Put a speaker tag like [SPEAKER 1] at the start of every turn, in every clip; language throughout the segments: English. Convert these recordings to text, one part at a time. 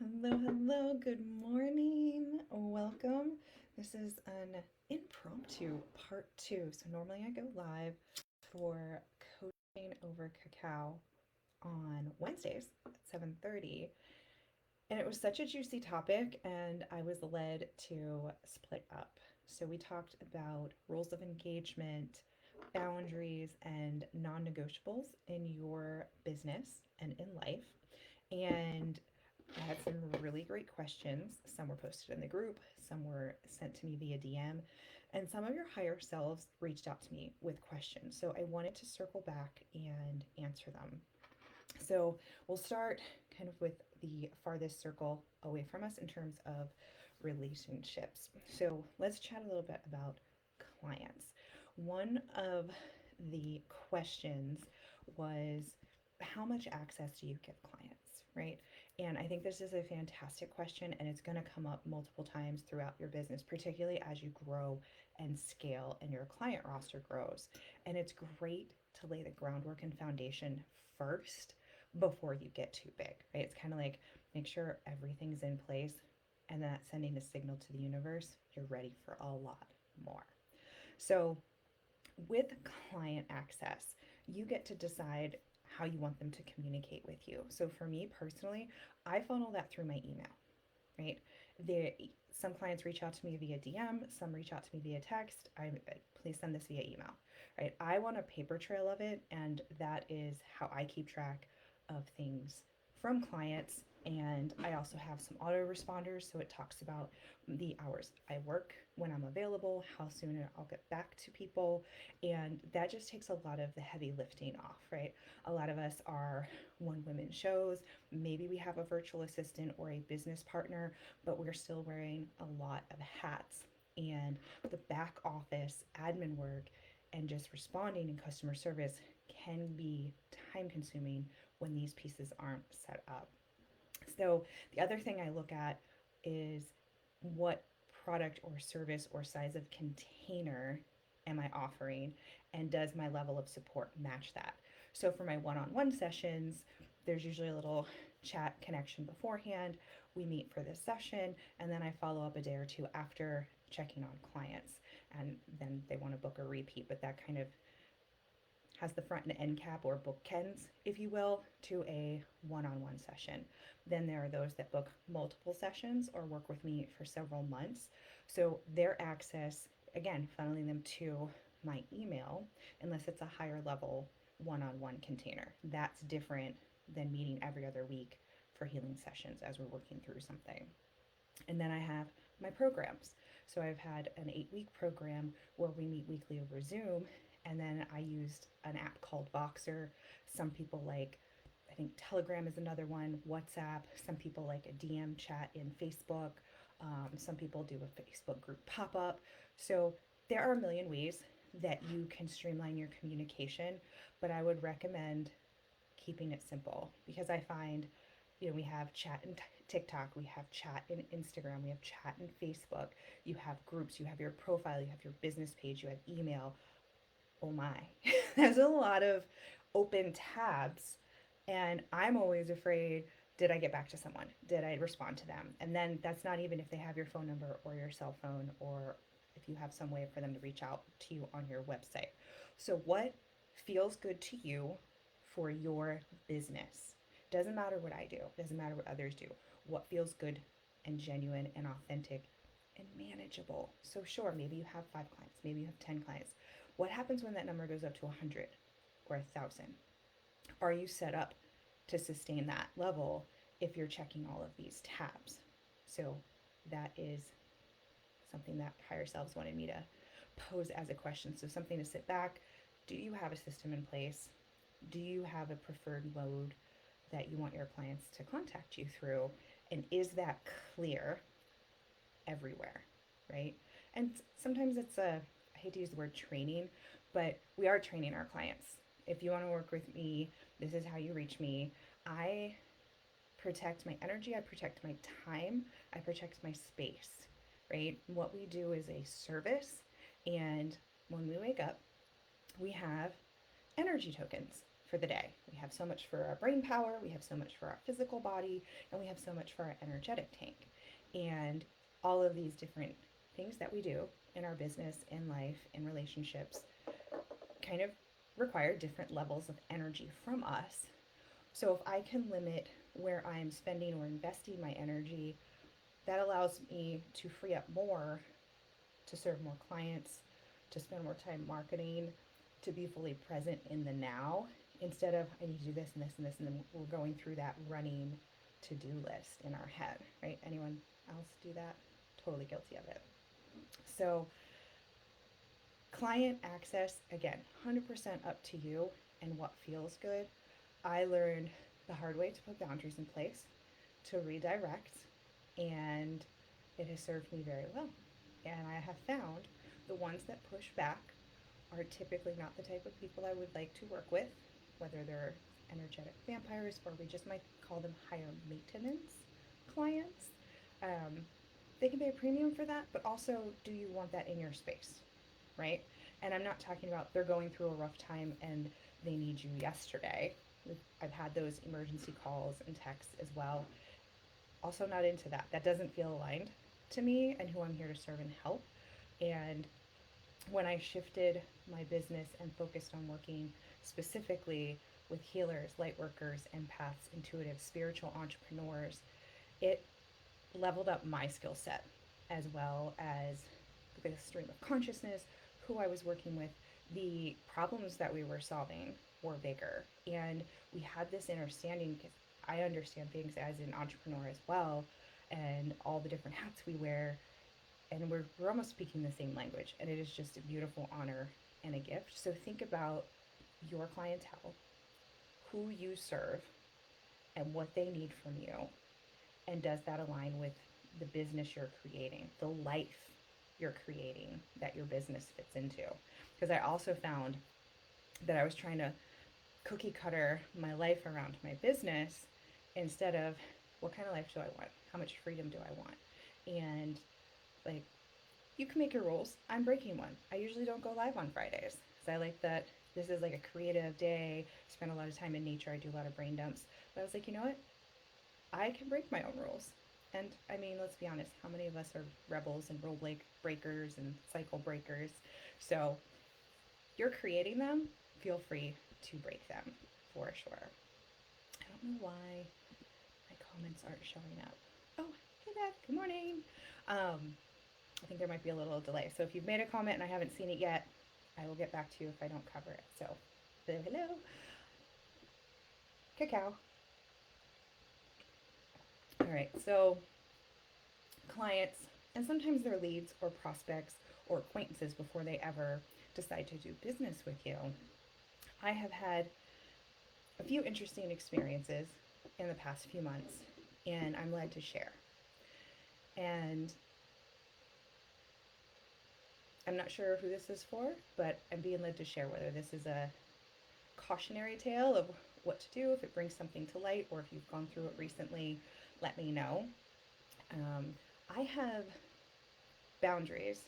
[SPEAKER 1] Hello, good morning. Welcome. This is an impromptu part two. So normally I go live for coaching over cacao on Wednesdays at 7:30. And it was such a juicy topic and I was led to split up. So we talked about rules of engagement, boundaries, and non-negotiables in your business and in life. And I had some really great questions. Some were posted in the group, some were sent to me via DM, and some of your higher selves reached out to me with questions. So I wanted to circle back and answer them. So we'll start kind of with the farthest circle away from us in terms of relationships. So let's chat a little bit about clients. One of the questions was, how much access do you give clients, right? And I think this is a fantastic question, and it's going to come up multiple times throughout your business, particularly as you grow and scale and your client roster grows. And it's great to lay the groundwork and foundation first before you get too big, right? It's kind of like make sure everything's in place, and that's sending a signal to the universe you're ready for a lot more. So, with client access, you get to decide how you want them to communicate with you. So, for me personally, I funnel that through my email, right? Some clients reach out to me via DM, some reach out to me via text. Please send this via email, right? I want a paper trail of it, and that is how I keep track of things from clients. And I also have some autoresponders, so it talks about the hours I work, when I'm available, how soon I'll get back to people, and that just takes a lot of the heavy lifting off, right? A lot of us are one women shows. Maybe we have a virtual assistant or a business partner, but we're still wearing a lot of hats. And the back office admin work and just responding in customer service can be time consuming when these pieces aren't set up. So, the other thing I look at is what product or service or size of container am I offering, and does my level of support match that? So, for my one on one sessions, there's usually a little chat connection beforehand. We meet for this session, and then I follow up a day or two after checking on clients, and then they want to book a repeat, but that kind of has the front and end cap or bookends, if you will, to a one on one session. Then there are those that book multiple sessions or work with me for several months. So their access, again, funneling them to my email, unless it's a higher level one on one container. That's different than meeting every other week for healing sessions as we're working through something. And then I have my programs. So I've had an 8-week program where we meet weekly over Zoom. And then I used an app called Voxer. Some people like, I think Telegram is another one, WhatsApp. Some people like a DM chat in Facebook. Some people do a Facebook group pop up. So there are a million ways that you can streamline your communication, but I would recommend keeping it simple because I find, we have chat in TikTok, we have chat in Instagram, we have chat in Facebook, you have groups, you have your profile, you have your business page, you have email. Oh my, there's a lot of open tabs, and I'm always afraid, did I get back to someone? Did I respond to them? And then that's not even if they have your phone number or your cell phone, or if you have some way for them to reach out to you on your website. So, what feels good to you for your business? Doesn't matter what I do, doesn't matter what others do. What feels good and genuine and authentic and manageable? So, sure, maybe you have 5 clients, maybe you have 10 clients. What happens when that number goes up to 100 or 1,000? Are you set up to sustain that level if you're checking all of these tabs? So, that is something that higher selves wanted me to pose as a question. So, something to sit back. Do you have a system in place? Do you have a preferred mode that you want your clients to contact you through? And is that clear everywhere, right? And sometimes it's I hate to use the word training, but we are training our clients. If you want to work with me, this is how you reach me. I protect my energy, I protect my time, I protect my space, right? What we do is a service, and when we wake up, we have energy tokens for the day. We have so much for our brain power, we have so much for our physical body, and we have so much for our energetic tank. And all of these different things that we do in our business, in life, in relationships, kind of require different levels of energy from us. So if I can limit where I'm spending or investing my energy, that allows me to free up more to serve more clients, to spend more time marketing, to be fully present in the now, instead of I need to do this and this and this, and then we're going through that running to-do list in our head, right? Anyone else do that? Totally guilty of it. So client access, again, 100% up to you and what feels good. I learned the hard way to put boundaries in place, to redirect, and it has served me very well. And I have found the ones that push back are typically not the type of people I would like to work with, whether they're energetic vampires or we just might call them higher maintenance clients. They can pay a premium for that, but also, do you want that in your space, right? And I'm not talking about they're going through a rough time and they need you yesterday. I've had those emergency calls and texts as well. Also not into that. That doesn't feel aligned to me and who I'm here to serve and help. And when I shifted my business and focused on working specifically with healers, lightworkers, empaths, intuitives, spiritual entrepreneurs, it leveled up my skill set as well as the stream of consciousness, who I was working with, the problems that we were solving were bigger. And we had this understanding, because I understand things as an entrepreneur as well, and all the different hats we wear, and we're almost speaking the same language, and it is just a beautiful honor and a gift. So think about your clientele, who you serve, and what they need from you, and does that align with the business you're creating, the life you're creating that your business fits into? Because I also found that I was trying to cookie cutter my life around my business instead of what kind of life do I want? How much freedom do I want? And like, you can make your rules. I'm breaking one. I usually don't go live on Fridays because I like that this is like a creative day. I spend a lot of time in nature. I do a lot of brain dumps. But I was like, you know what? I can break my own rules. And I mean, let's be honest, how many of us are rebels and rule breakers and cycle breakers? So you're creating them, feel free to break them for sure. I don't know why my comments aren't showing up. Oh, hey Beth, good morning. I think there might be a little delay. So if you've made a comment and I haven't seen it yet, I will get back to you if I don't cover it. So, hello. Cacao. All right, so clients, and sometimes they're leads or prospects or acquaintances before they ever decide to do business with you. I have had a few interesting experiences in the past few months, and I'm led to share. And I'm not sure who this is for, but I'm being led to share whether this is a cautionary tale of what to do, if it brings something to light, or if you've gone through it recently, let me know. I have boundaries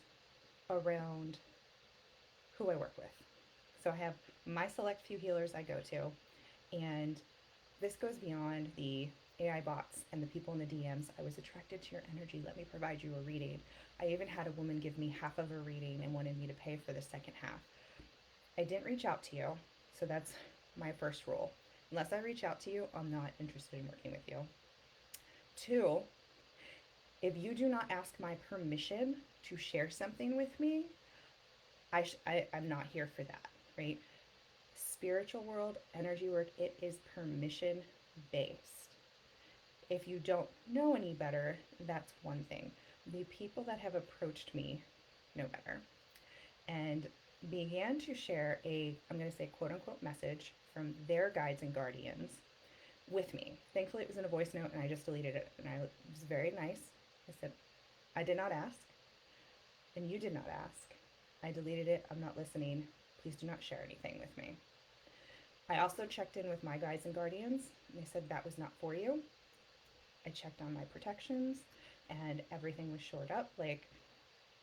[SPEAKER 1] around who I work with. So I have my select few healers I go to, and this goes beyond the AI bots and the people in the DMs. I was attracted to your energy. Let me provide you a reading. I even had a woman give me half of a reading and wanted me to pay for the second half. I didn't reach out to you, so that's my first rule. Unless I reach out to you, I'm not interested in working with you. 2, if you do not ask my permission to share something with me, I'm not here for that, right? Spiritual world, energy work, it is permission based. If you don't know any better, that's one thing. The people that have approached me know better and began to share I'm going to say quote unquote message from their guides and guardians with me. Thankfully, it was in a voice note and I just deleted it, and it was very nice. I said, I did not ask, and you did not ask. I deleted it. I'm not listening. Please do not share anything with me. I also checked in with my guides and guardians, and they said that was not for you. I checked on my protections, and everything was shored up. Like,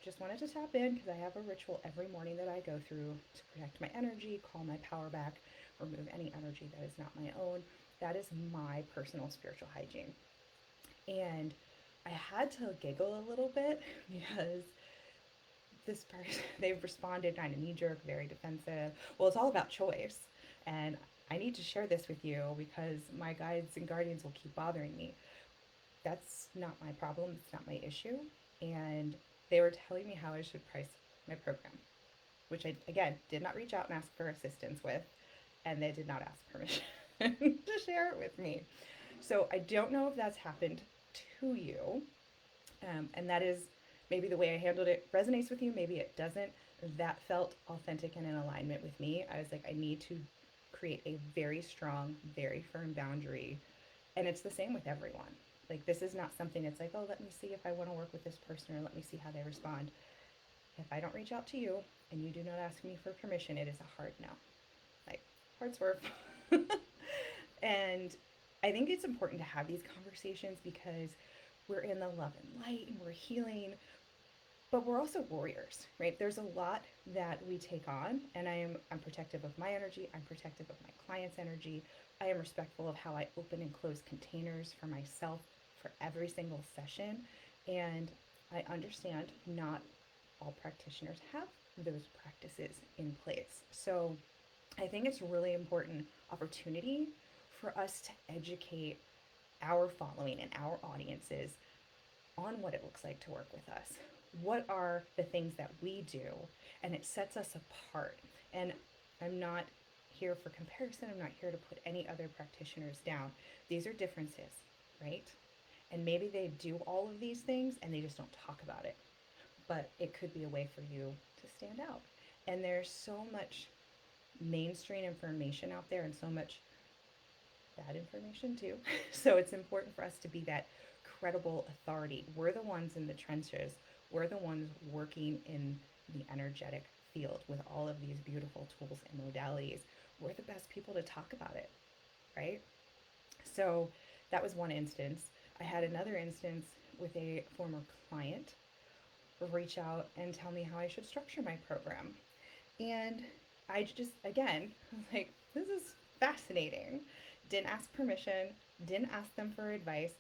[SPEAKER 1] just wanted to tap in because I have a ritual every morning that I go through to protect my energy, call my power back, remove any energy that is not my own. That is my personal spiritual hygiene. And I had to giggle a little bit because this person, they've responded kind of knee jerk, very defensive. Well, it's all about choice. And I need to share this with you because my guides and guardians will keep bothering me. That's not my problem. It's not my issue. And they were telling me how I should price my program, which I, again, did not reach out and ask for assistance with. And they did not ask permission to share it with me. So I don't know if that's happened to you. And that is maybe the way I handled it resonates with you. Maybe it doesn't. That felt authentic and in alignment with me. I was like, I need to create a very strong, very firm boundary. And it's the same with everyone. Like, this is not something that's like, oh, let me see if I want to work with this person or let me see how they respond. If I don't reach out to you and you do not ask me for permission, it is a hard no. Like, hard swerve. And I think it's important to have these conversations because we're in the love and light and we're healing, but we're also warriors, right? There's a lot that we take on, and I'm protective of my energy. I'm protective of my client's energy. I am respectful of how I open and close containers for myself for every single session. And I understand not all practitioners have those practices in place. So I think it's really important opportunity for us to educate our following and our audiences on what it looks like to work with us. What are the things that we do? And it sets us apart. And I'm not here for comparison. I'm not here to put any other practitioners down. These are differences, right? And maybe they do all of these things and they just don't talk about it. But it could be a way for you to stand out. And there's so much mainstream information out there and so much bad information too. So it's important for us to be that credible authority. We're the ones in the trenches. We're the ones working in the energetic field with all of these beautiful tools and modalities. We're the best people to talk about it, right? So that was one instance. I had another instance with a former client reach out and tell me how I should structure my program. And I just, again, was like, this is fascinating. Didn't ask permission, didn't ask them for advice.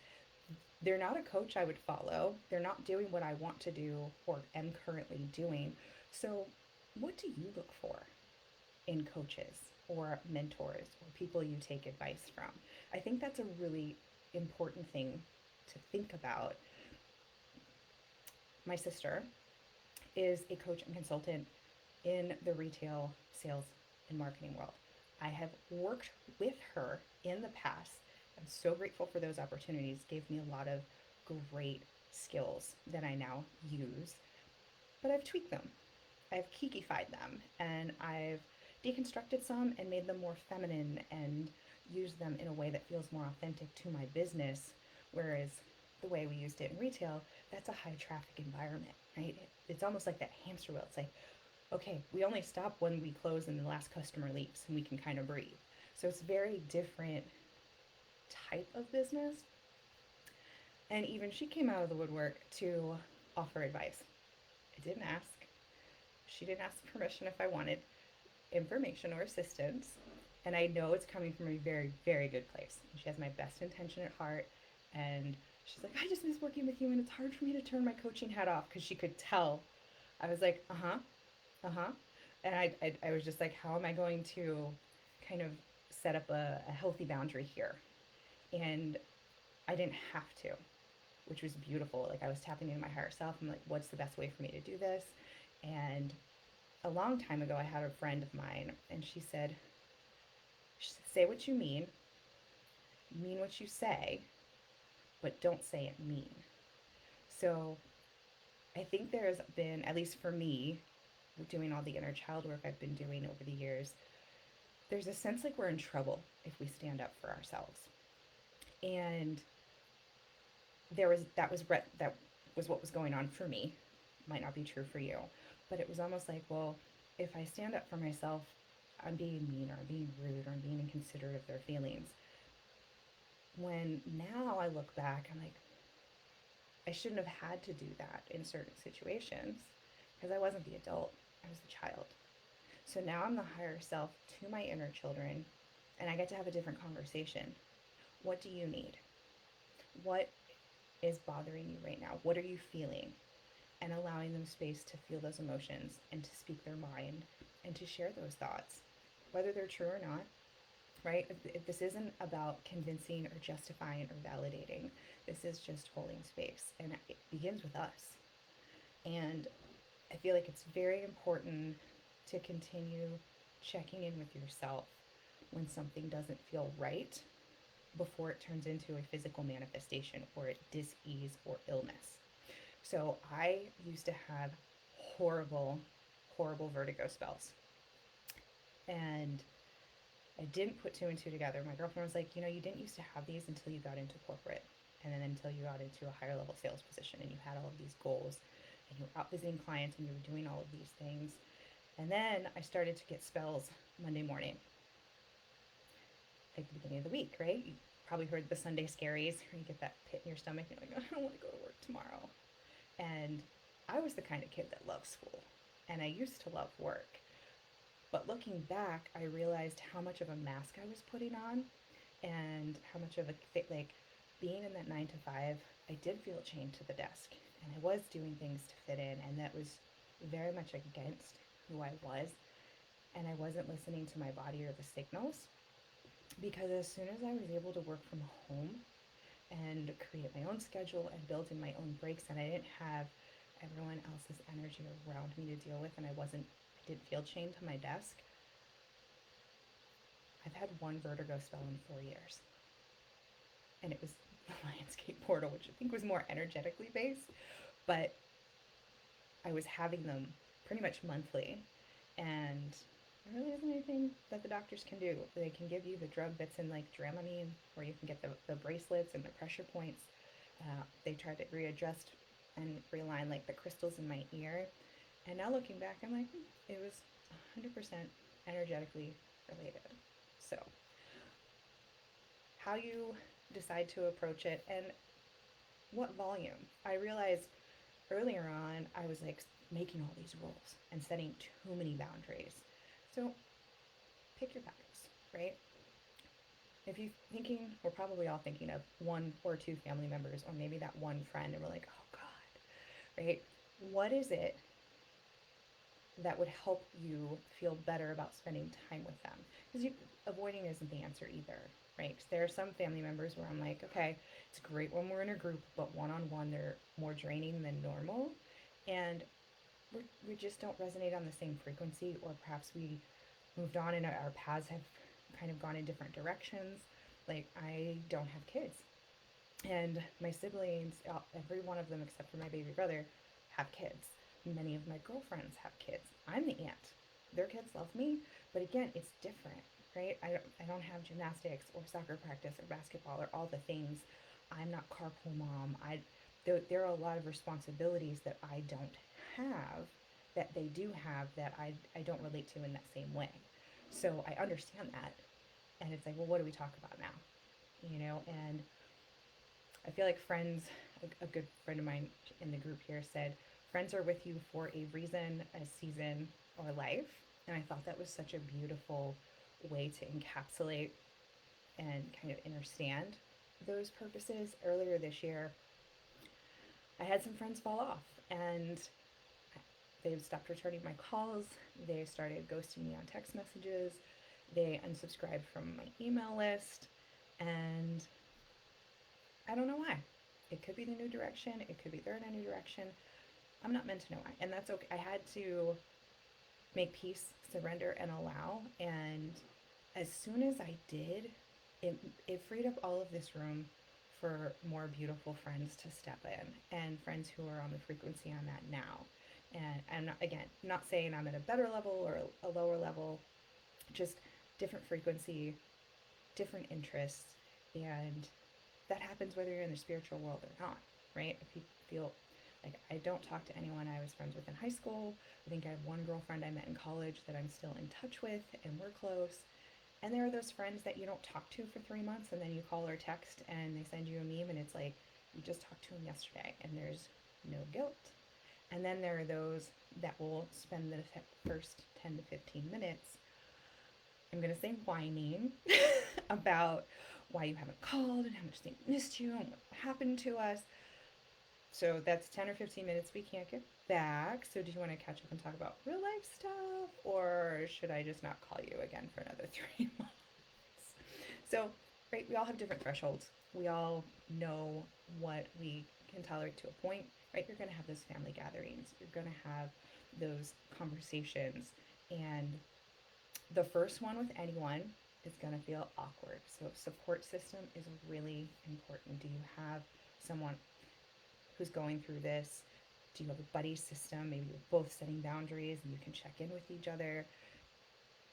[SPEAKER 1] They're not a coach I would follow. They're not doing what I want to do or am currently doing. So what do you look for in coaches or mentors or people you take advice from? I think that's a really important thing to think about. My sister is a coach and consultant in the retail sales and marketing world. I have worked with her in the past. I'm so grateful for those opportunities. Gave me a lot of great skills that I now use, but I've tweaked them. I've Kiki-fied them, and I've deconstructed some and made them more feminine and used them in a way that feels more authentic to my business. Whereas the way we used it in retail, that's a high traffic environment, right? It's almost like that hamster wheel. It's like, okay, we only stop when we close and the last customer leaves and we can kind of breathe. So it's very different type of business. And even she came out of the woodwork to offer advice. I didn't ask. She didn't ask permission if I wanted information or assistance. And I know it's coming from a very, very good place. She has my best intention at heart. And she's like, I just miss working with you, and it's hard for me to turn my coaching hat off, because she could tell. I was like, and I was just like, how am I going to kind of set up a healthy boundary here? And I didn't have to, which was beautiful. Like, I was tapping into my higher self. I'm like, what's the best way for me to do this? And a long time ago, I had a friend of mine, and she said, say what you mean what you say, but don't say it mean. So I think there's been, at least for me, doing all the inner child work I've been doing over the years, there's a sense like we're in trouble if we stand up for ourselves. And that was what was going on for me. Might not be true for you, but it was almost like, well, if I stand up for myself, I'm being mean, or I'm being rude, or I'm being inconsiderate of their feelings. When now I look back, I'm like, I shouldn't have had to do that in certain situations, because I wasn't the adult, I was the child. So now I'm the higher self to my inner children, and I get to have a different conversation. What do you need? What is bothering you right now? What are you feeling? And allowing them space to feel those emotions and to speak their mind and to share those thoughts, whether they're true or not, right? If this isn't about convincing or justifying or validating. This is just holding space, and it begins with us. And I feel like it's very important to continue checking in with yourself when something doesn't feel right before it turns into a physical manifestation or a dis-ease or illness. So I used to have horrible, horrible vertigo spells. And I didn't put two and two together. My girlfriend was like, you didn't used to have these until you got into corporate, and then until you got into a higher level sales position and you had all of these goals and you were out visiting clients and you were doing all of these things. And then I started to get spells Monday morning, like the beginning of the week, right? You probably heard the Sunday scaries, where you get that pit in your stomach and you're like, I don't want to go to work tomorrow. And I was the kind of kid that loved school, and I used to love work. But looking back, I realized how much of a mask I was putting on, and how much of a like being in that 9 to 5, I did feel chained to the desk, and I was doing things to fit in, and that was very much against who I was, and I wasn't listening to my body or the signals, because as soon as I was able to work from home and create my own schedule and build in my own breaks, and I didn't have everyone else's energy around me to deal with, and I didn't feel chained to my desk. I've had one vertigo spell in 4 years, and it was the Lionsgate portal, which I think was more energetically based, but I was having them pretty much monthly, and there really isn't anything that the doctors can do. They can give you the drug that's in like Dramamine, or you can get the bracelets and the pressure points. They tried to readjust and realign like the crystals in my ear. And now looking back, I'm like, it was 100% energetically related. So, how you decide to approach it and what volume. I realized earlier on, I was like making all these rules and setting too many boundaries. So, pick your battles, right? If you're thinking, we're probably all thinking of one or two family members, or maybe that one friend, and we're like, oh God, right? What is it that would help you feel better about spending time with them? Because avoiding isn't the answer either, right? 'Cause there are some family members where I'm like, okay, it's great when we're in a group, but one-on-one, they're more draining than normal. And we just don't resonate on the same frequency, or perhaps we moved on and our paths have kind of gone in different directions. Like, I don't have kids, and my siblings, every one of them except for my baby brother, have kids. Many of my girlfriends have kids. I'm the aunt. Their kids love me, but again, it's different, right? I don't have gymnastics or soccer practice or basketball or all the things. I'm not carpool mom. There are a lot of responsibilities that I don't have, that they do have, that I don't relate to in that same way. So I understand that. And it's like, well, what do we talk about now? And I feel like friends, a good friend of mine in the group here said, friends are with you for a reason, a season, or life. And I thought that was such a beautiful way to encapsulate and kind of understand those purposes. Earlier this year, I had some friends fall off, and they stopped returning my calls. They started ghosting me on text messages. They unsubscribed from my email list, and I don't know why. It could be the new direction. It could be they're in a new direction. I'm not meant to know why, and that's okay. I had to make peace, surrender, and allow. And as soon as I did, it freed up all of this room for more beautiful friends to step in, and friends who are on the frequency I'm at now. And I'm again, not saying I'm at a better level or a lower level, just different frequency, different interests, and that happens whether you're in the spiritual world or not, right? If you feel like, I don't talk to anyone I was friends with in high school. I think I have one girlfriend I met in college that I'm still in touch with, and we're close. And there are those friends that you don't talk to for 3 months, and then you call or text and they send you a meme, and it's like you just talked to them yesterday, and there's no guilt. And then there are those that will spend the first 10 to 15 minutes, I'm going to say whining about why you haven't called and how much they missed you and what happened to us. So that's 10 or 15 minutes we can't get back. So do you want to catch up and talk about real life stuff? Or should I just not call you again for another 3 months? So, right, we all have different thresholds. We all know what we can tolerate to a point, right? You're going to have those family gatherings. You're going to have those conversations. And the first one with anyone is going to feel awkward. So, support system is really important. Do you have someone who's going through this? Do you have a buddy system? Maybe you're both setting boundaries and you can check in with each other.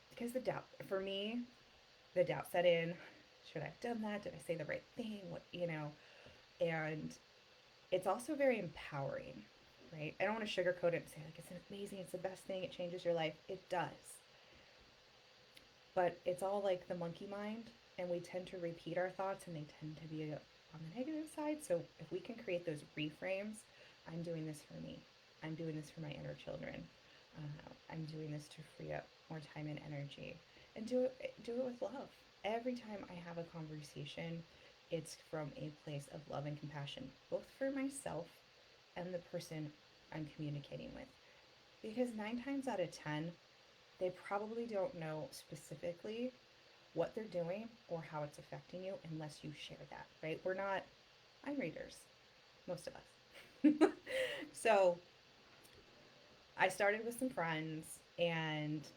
[SPEAKER 1] Because the doubt, for me, the doubt set in. Should I have done that? Did I say the right thing? What, and it's also very empowering, right? I don't want to sugarcoat it and say, like, it's amazing, it's the best thing, it changes your life. It does. But it's all like the monkey mind, and we tend to repeat our thoughts, and they tend to be on the negative side. So if we can create those reframes, I'm doing this for me. I'm doing this for my inner children. I'm doing this to free up more time and energy, and do it with love. Every time I have a conversation, it's from a place of love and compassion, both for myself and the person I'm communicating with. Because 9 times out of 10, they probably don't know specifically what they're doing or how it's affecting you unless you share that, right? We're not mind readers, most of us. So I started with some friends, and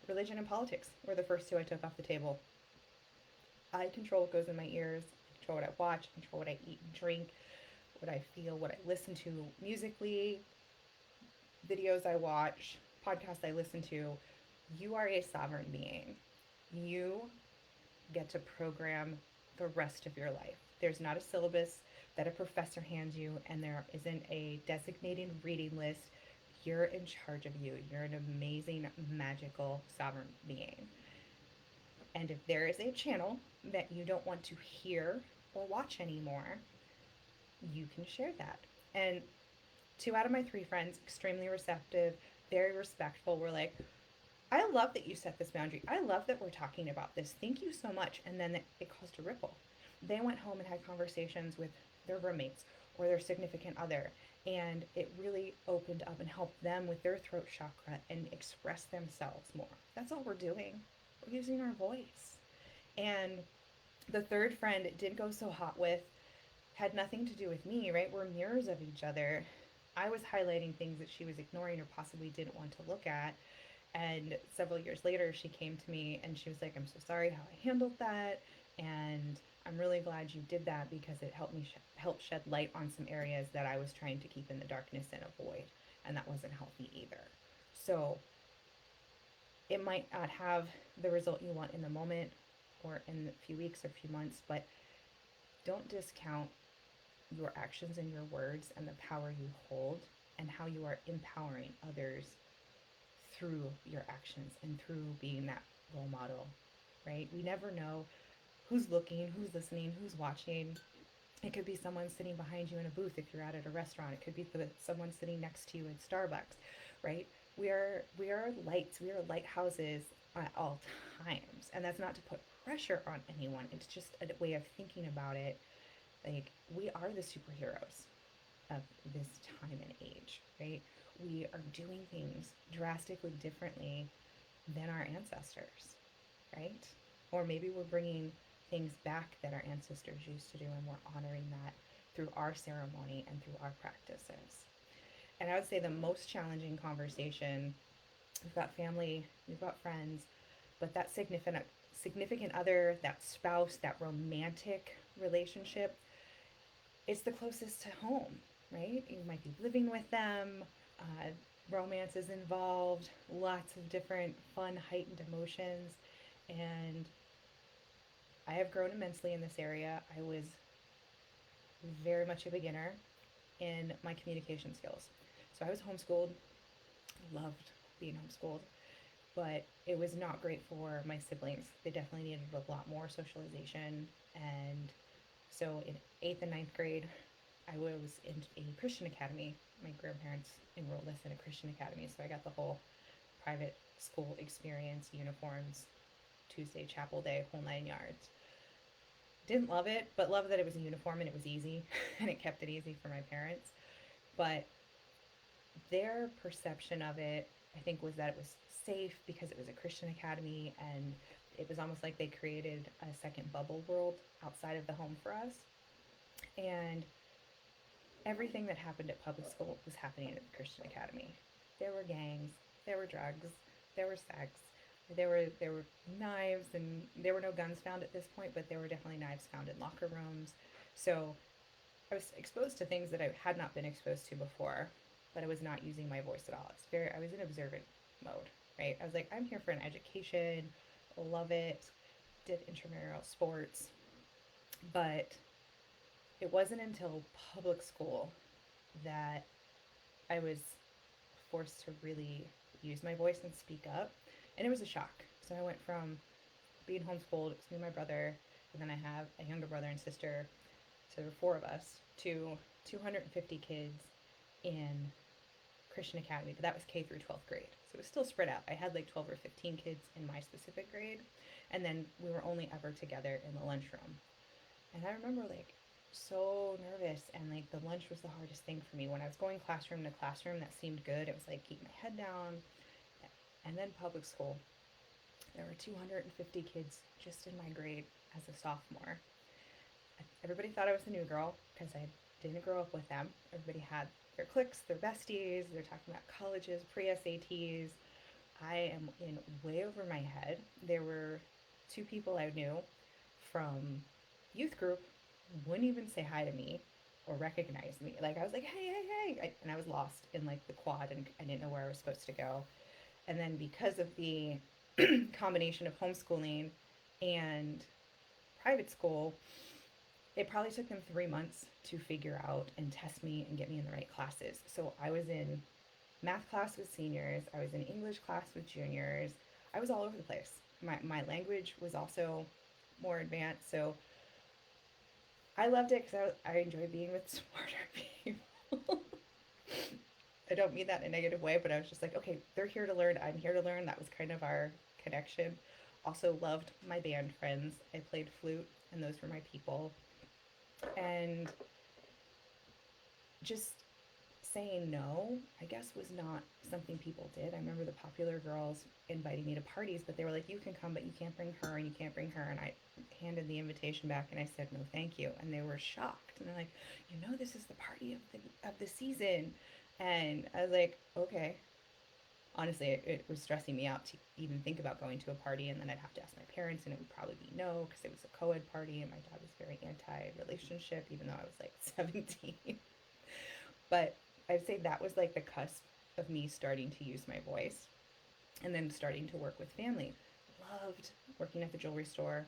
[SPEAKER 1] religion and politics were the first two I took off the table. I control what goes in my ears, I control what I watch, I control what I eat and drink, what I feel, what I listen to musically, videos I watch, podcasts I listen to. You are a sovereign being. You get to program the rest of your life. There's not a syllabus that a professor hands you, and there isn't a designated reading list. You're in charge of you. You're an amazing, magical, sovereign being. And if there is a channel that you don't want to hear or watch anymore, you can share that. And 2 out of my 3 friends, extremely receptive, very respectful, were like, I love that you set this boundary. I love that we're talking about this. Thank you so much. And then it caused a ripple. They went home and had conversations with their roommates or their significant other. And it really opened up and helped them with their throat chakra and express themselves more. That's all we're doing. We're using our voice. And the third friend it didn't go so hot with had nothing to do with me, right? We're mirrors of each other. I was highlighting things that she was ignoring or possibly didn't want to look at. And several years later, she came to me and she was like, I'm so sorry how I handled that. And I'm really glad you did that because it helped me help shed light on some areas that I was trying to keep in the darkness and avoid. And that wasn't healthy either. So it might not have the result you want in the moment or in a few weeks or a few months, but don't discount your actions and your words and the power you hold and how you are empowering others through your actions and through being that role model, right? We never know who's looking, who's listening, who's watching. It could be someone sitting behind you in a booth if you're out at a restaurant. It could be someone sitting next to you in Starbucks, right? We are lights. We are lighthouses at all times. And that's not to put pressure on anyone. It's just a way of thinking about it. Like, we are the superheroes of this time and age, right? We are doing things drastically differently than our ancestors, right? Or maybe we're bringing things back that our ancestors used to do, and we're honoring that through our ceremony and through our practices. And I would say the most challenging conversation, we've got family, we've got friends, but that significant other, that spouse, that romantic relationship, it's the closest to home, right? You might be living with them, romance is involved, lots of different fun, heightened emotions, and I have grown immensely in this area. I was very much a beginner in my communication skills. So I was homeschooled, loved being homeschooled, but it was not great for my siblings. They definitely needed a lot more socialization. And so in 8th and 9th grade, I was in a Christian academy. My grandparents enrolled us in a Christian academy, so I got the whole private school experience, uniforms, Tuesday chapel day, whole 9 yards. Didn't love it, but loved that it was a uniform and it was easy, and it kept it easy for my parents. But their perception of it, I think, was that it was safe because it was a Christian academy, and it was almost like they created a second bubble world outside of the home for us. And everything that happened at public school was happening at the Christian academy. There were gangs, there were drugs, there were sex, there were knives, and there were no guns found at this point, but there were definitely knives found in locker rooms. So I was exposed to things that I had not been exposed to before, but I was not using my voice at all. I was in observant mode, right? I was like, I'm here for an education, love it, did intramural sports, but it wasn't until public school that I was forced to really use my voice and speak up. And it was a shock. So I went from being homeschooled, it was me and my brother, and then I have a younger brother and sister, so there were four of us, to 250 kids in Christian Academy, but that was K through 12th grade. So it was still spread out. I had like 12 or 15 kids in my specific grade, and then we were only ever together in the lunchroom. And I remember like so nervous, and like the lunch was the hardest thing for me. When I was going classroom to classroom, that seemed good. It was like keep my head down. And then public school, there were 250 kids just in my grade as a sophomore. Everybody thought I was the new girl because I didn't grow up with them. Everybody had their cliques, their besties. They're talking about colleges, pre-SATs. I am in way over my head. There were two people I knew from youth group wouldn't even say hi to me or recognize me. Like I was like, hey, hey, hey, and I was lost in like the quad, and I didn't know where I was supposed to go. And then because of the combination of homeschooling and private school, it probably took them 3 months to figure out and test me and get me in the right classes. So I was in math class with seniors, I was in English class with juniors. I was all over the place. My language was also more advanced. So I loved it because I enjoyed being with smarter people. I don't mean that in a negative way, but I was just like, okay, they're here to learn. I'm here to learn. That was kind of our connection. Also loved my band friends. I played flute, and those were my people. And just saying no, I guess, was not something people did. I remember the popular girls inviting me to parties, but they were like, you can come, but you can't bring her, and you can't bring her. And I handed the invitation back, and I said, no, thank you. And they were shocked. And they're like, this is the party of the season. And I was like, okay. Honestly, it was stressing me out to even think about going to a party, and then I'd have to ask my parents, and it would probably be no, because it was a co-ed party, and my dad was very anti-relationship, even though I was like 17. But I'd say that was like the cusp of me starting to use my voice, and then starting to work with family. Loved working at the jewelry store.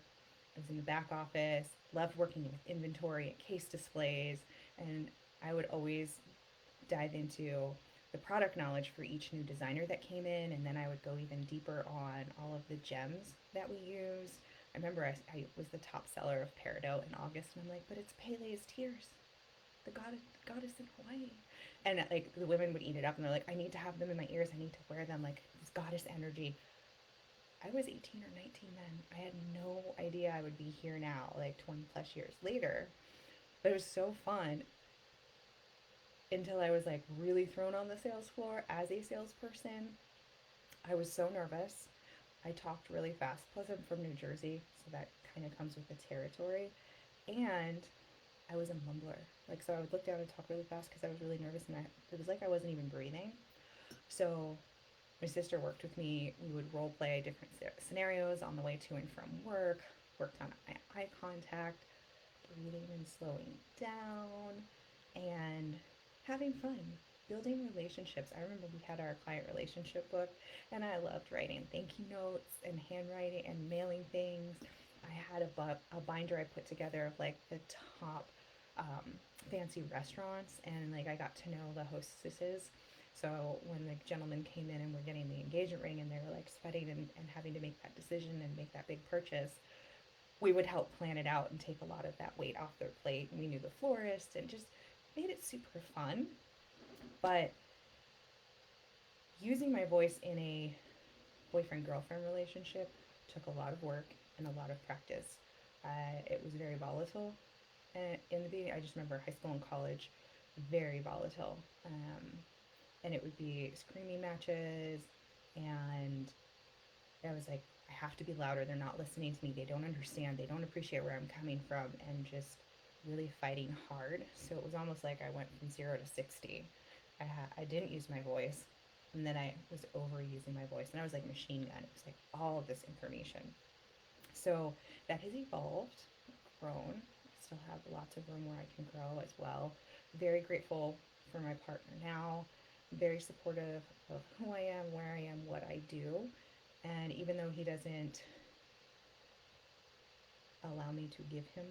[SPEAKER 1] I was in the back office, loved working with inventory and case displays, and I would always dive into the product knowledge for each new designer that came in, and then I would go even deeper on all of the gems that we use. I remember I was the top seller of peridot in August, and I'm like, but it's Pele's tears, the goddess in Hawaii. And like the women would eat it up, and they're like, I need to have them in my ears, I need to wear them, like this goddess energy. I was 18 or 19 then. I had no idea I would be here now, like 20 plus years later. But it was so fun until I was like really thrown on the sales floor as a salesperson. I was so nervous. I talked really fast. Plus, I'm from New Jersey, so that kind of comes with the territory. And I was a mumbler. Like, so I would look down and talk really fast because I was really nervous, and it was like I wasn't even breathing. So my sister worked with me. We would role play different scenarios on the way to and from work, worked on my eye contact, breathing and slowing down, and having fun, building relationships. I remember we had our client relationship book, and I loved writing thank you notes and handwriting and mailing things. I had a binder I put together of like the top fancy restaurants, and like I got to know the hostesses. So when the gentlemen came in and were getting the engagement ring, and they were like sweating and having to make that decision and make that big purchase, we would help plan it out and take a lot of that weight off their plate. And we knew the florist, and just made it super fun, but using my voice in a boyfriend-girlfriend relationship took a lot of work and a lot of practice. It was very volatile. And in the beginning, I just remember high school and college, very volatile. And it would be screaming matches, and I was like, I have to be louder. They're not listening to me. They don't understand. They don't appreciate where I'm coming from, and just really fighting hard. So it was almost like I went from 0 to 60. I didn't use my voice, and then I was overusing my voice, and I was like machine gun. It was like all of this information. So that has evolved, grown. I still have lots of room where I can grow as well. Very grateful for my partner now. Very supportive of who I am, where I am, what I do. And even though he doesn't allow me to give him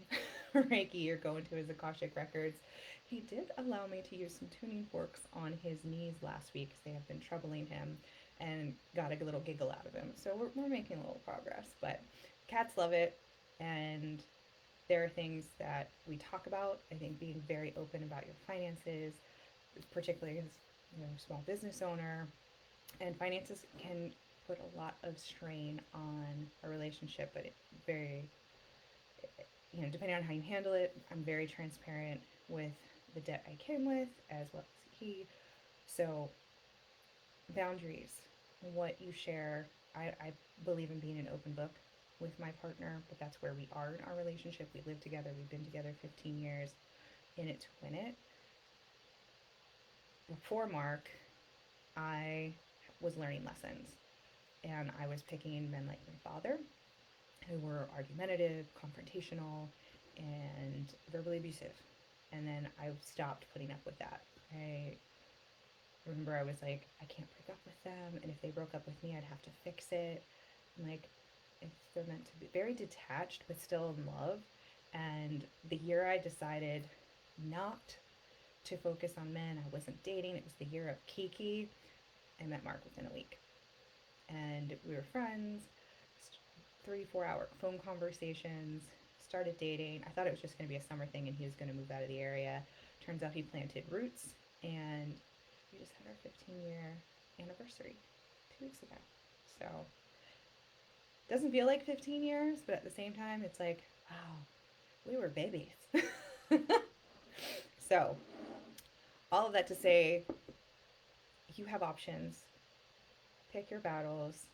[SPEAKER 1] Reiki or go into his Akashic records, he did allow me to use some tuning forks on his knees last week because they have been troubling him, and got a little giggle out of him. So we're making a little progress, but cats love it. And there are things that we talk about. I think being very open about your finances, particularly as a small business owner, and finances can put a lot of strain on a relationship, but it very, depending on how you handle it. I'm very transparent with the debt I came with, as well as he. So boundaries, what you share. I believe in being an open book with my partner, but that's where we are in our relationship. We live together. We've been together 15 years, in it to win it. Before Mark, I was learning lessons, and I was picking men like my father, who were argumentative, confrontational, and verbally abusive. And then I stopped putting up with that. I remember I was like, I can't break up with them, and if they broke up with me, I'd have to fix it. And like, if they're meant to be very detached but still in love. And the year I decided not to focus on men, I wasn't dating. It was the year of Kiki. I met Mark within a week, and we were friends. 3 4 hour phone conversations. Started dating. I thought it was just going to be a summer thing, and he was going to move out of the area. Turns out he planted roots, and we just had our 15-year anniversary 2 weeks ago. So doesn't feel like 15 years, but at the same time, it's like, wow, we were babies. So all of that to say, you have options. Pick your battles.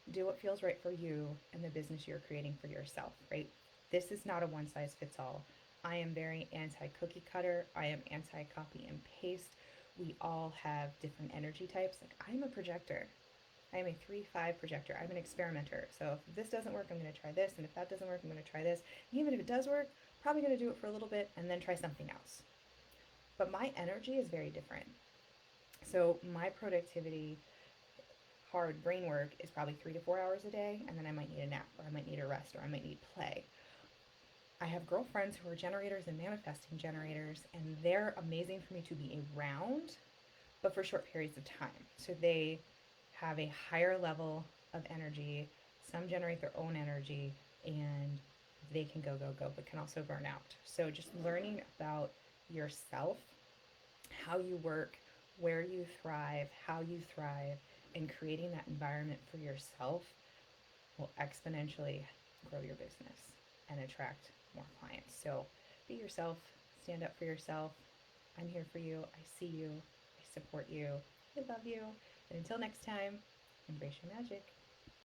[SPEAKER 1] Do what feels right for you and the business you're creating for yourself, right? This is not a one size fits all. I am very anti cookie cutter. I am anti copy and paste. We all have different energy types. Like, I'm a projector. I am a 3/5 projector. I'm an experimenter. So if this doesn't work, I'm going to try this. And if that doesn't work, I'm going to try this. Even if it does work, probably going to do it for a little bit and then try something else. But my energy is very different. So my productivity, hard brain work, is probably 3 to 4 hours a day, and then I might need a nap, or I might need a rest, or I might need play. I have girlfriends who are generators and manifesting generators, and they're amazing for me to be around, but for short periods of time. So they have a higher level of energy. Some generate their own energy, and they can go, go, go, but can also burn out. So just learning about yourself, how you work, where you thrive, how you thrive, and creating that environment for yourself will exponentially grow your business and attract more clients. So be yourself, stand up for yourself. I'm here for you. I see you. I support you. I love you. And until next time, embrace your magic.